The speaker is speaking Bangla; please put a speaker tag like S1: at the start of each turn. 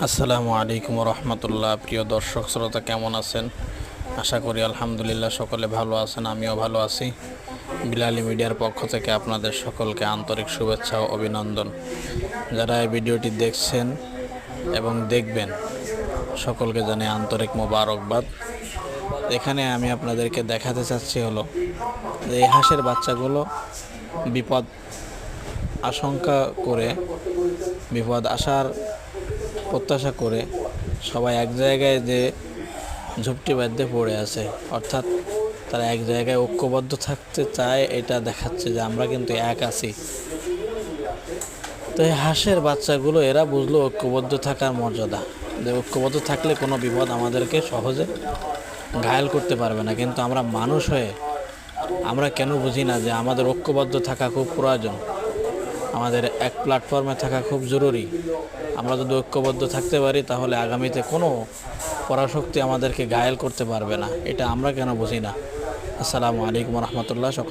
S1: আসসালামু আলাইকুম রহমতুল্লাহ। প্রিয় দর্শক শ্রোতা কেমন আছেন? আশা করি আলহামদুলিল্লাহ সকলে ভালো আছেন, আমিও ভালো আছি। বিলালি মিডিয়ার পক্ষ থেকে আপনাদের সকলকে আন্তরিক শুভেচ্ছা ও অভিনন্দন। যারা এই ভিডিওটি দেখছেন এবং দেখবেন সকলকে জানাই আন্তরিক মোবারকবাদ। এখানে আমি আপনাদেরকে দেখাতে চাচ্ছি হলো যে এই হাঁসের বাচ্চাগুলো বিপদ আশঙ্কা করে, বিপদ আসার প্রত্যাশা করে সবাই এক জায়গায় যে ঝুপটি বেঁধে পড়ে আছে, অর্থাৎ তারা এক জায়গায় ঐক্যবদ্ধ থাকতে চায়। এটা দেখাচ্ছে যে আমরা কিন্তু এক আছি। তো এই হাঁসের বাচ্চাগুলো এরা বুঝলো ঐক্যবদ্ধ থাকার মর্যাদা, যে ঐক্যবদ্ধ থাকলে কোনো বিপদ আমাদেরকে সহজে ঘায়েল করতে পারবে না। কিন্তু আমরা মানুষ হয়ে আমরা কেন বুঝি না যে আমাদের ঐক্যবদ্ধ থাকা খুব প্রয়োজন, আমাদের এক প্ল্যাটফর্মে থাকা খুব জরুরি। আমরা যদি ঐক্যবদ্ধ থাকতে পারি তাহলে আগামীতে কোনো পরাশক্তি আমাদেরকে ঘায়েল করতে পারবে না। এটা আমরা কেন বুঝি না? আসসালামু আলাইকুম রহমতুল্লাহ।